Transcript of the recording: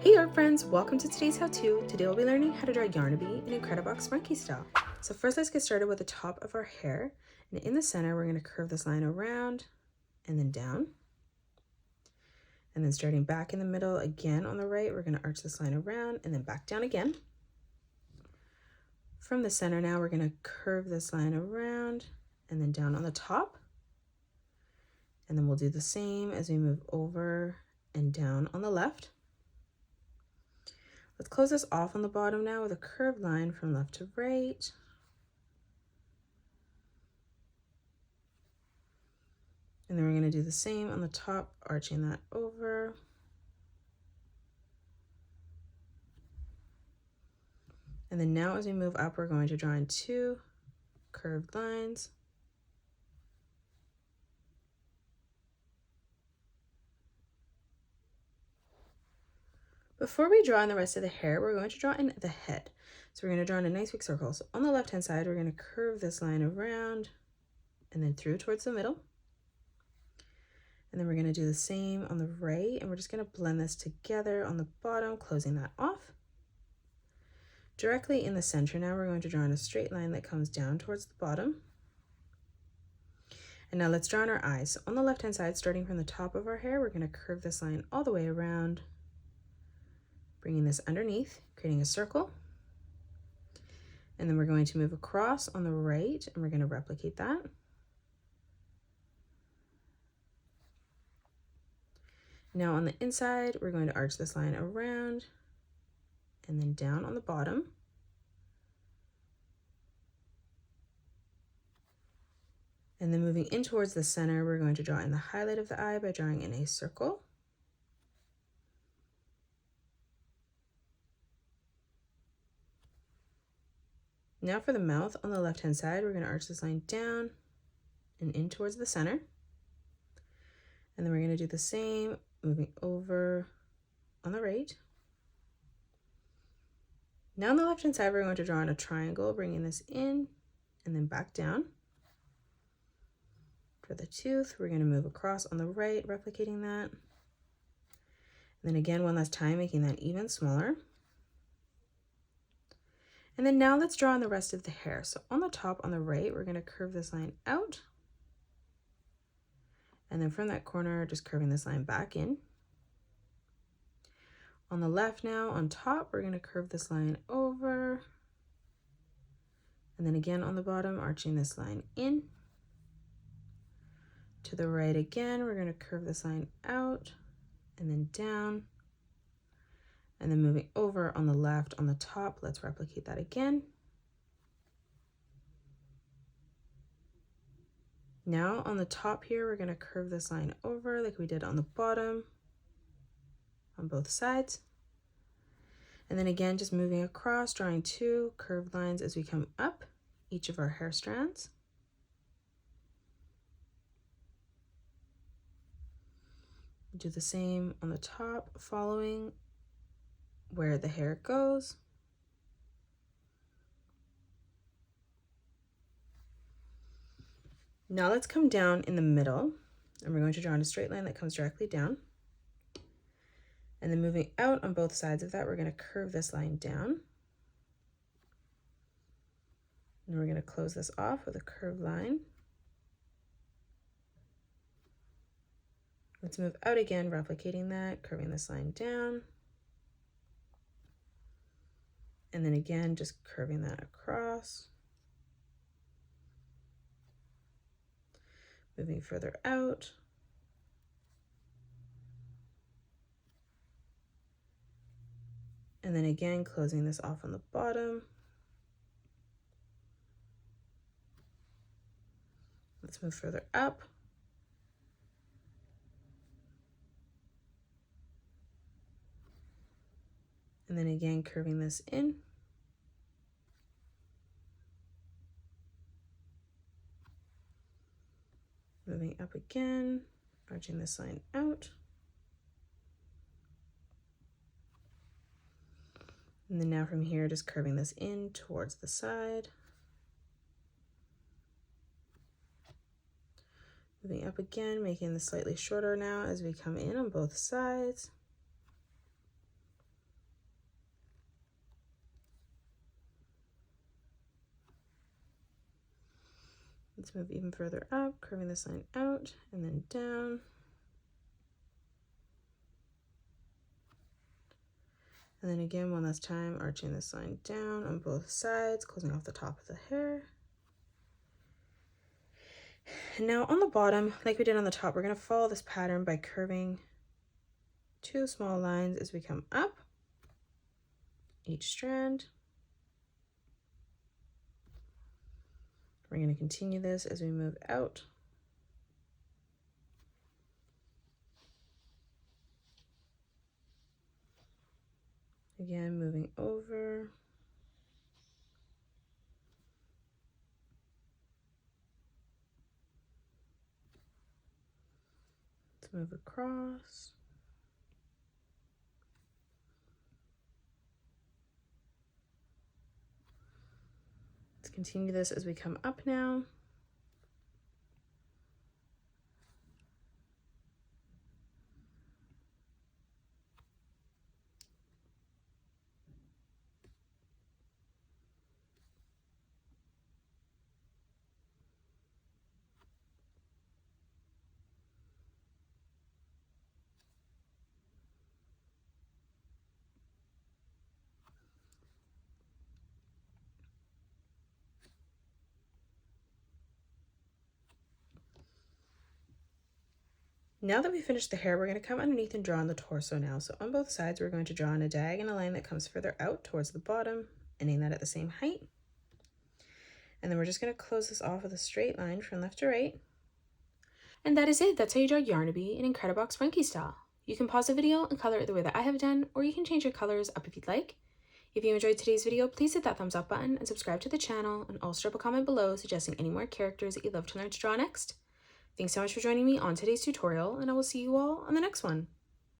Hey art friends, welcome to today's how-to. Today we'll be learning how to draw Yarnaby in Incredibox Sprunki style. So first let's get started with the top of our hair. And in the center, we're going to curve this line around and then down. And then starting back in the middle again on the right, we're going to arch this line around and then back down again. From the center now, we're going to curve this line around and then down on the top. And then we'll do the same as we move over and down on the left. Let's close this off on the bottom now with a curved line from left to right. And then we're going to do the same on the top, arching that over. And then now as we move up, we're going to draw in two curved lines. Before we draw in the rest of the hair, we're going to draw in the head. So we're going to draw in a nice big circle. So on the left-hand side, we're going to curve this line around and then through towards the middle. And then we're going to do the same on the right, and we're just going to blend this together on the bottom, closing that off. Directly in the center now, we're going to draw in a straight line that comes down towards the bottom. And now let's draw in our eyes. So on the left-hand side, starting from the top of our hair, we're going to curve this line all the way around, bringing this underneath, creating a circle. And then we're going to move across on the right, and we're going to replicate that. Now on the inside, we're going to arch this line around and then down on the bottom. And then moving in towards the center, we're going to draw in the highlight of the eye by drawing in a circle. Now for the mouth, on the left-hand side, we're going to arch this line down and in towards the center. And then we're going to do the same, moving over on the right. Now on the left-hand side, we're going to draw in a triangle, bringing this in and then back down. For the tooth, we're going to move across on the right, replicating that. And then again, one last time, making that even smaller. And then now let's draw in the rest of the hair. So on the top on the right, we're going to curve this line out. And then from that corner, just curving this line back in. On the left now, on top, we're going to curve this line over. And then again on the bottom, arching this line in. To the right again, we're going to curve this line out and then down. And then moving over on the left on the top, let's replicate that again. Now on the top here, we're going to curve this line over like we did on the bottom on both sides. And then again, just moving across, drawing two curved lines as we come up each of our hair strands. Do the same on the top, following where the hair goes. Now let's come down in the middle, and we're going to draw in a straight line that comes directly down. And then moving out on both sides of that, we're going to curve this line down. And we're going to close this off with a curved line. Let's move out again, replicating that, curving this line down. And then again, just curving that across. Moving further out. And then again, closing this off on the bottom. Let's move further up. And then again, curving this in. Moving up again, arching this line out. And then now from here, just curving this in towards the side. Moving up again, making this slightly shorter now as we come in on both sides. Let's move even further up, curving this line out and then down. And then again, one last time, arching this line down on both sides, closing off the top of the hair. And now on the bottom, like we did on the top, we're going to follow this pattern by curving 2 small lines as we come up each strand. We're going to continue this as we move out. Again, moving over. Let's move across. Let's continue this as we come up now. Now that we finished the hair, we're going to come underneath and draw on the torso now. So on both sides, we're going to draw on a diagonal line that comes further out towards the bottom, ending that at the same height. And then we're just going to close this off with a straight line from left to right. And that is it. That's how you draw Yarnaby in Incredibox Sprunki style. You can pause the video and color it the way that I have done, or you can change your colors up if you'd like. If you enjoyed today's video, please hit that thumbs up button and subscribe to the channel, and also drop a comment below suggesting any more characters that you'd love to learn to draw next. Thanks so much for joining me on today's tutorial, and I will see you all on the next one.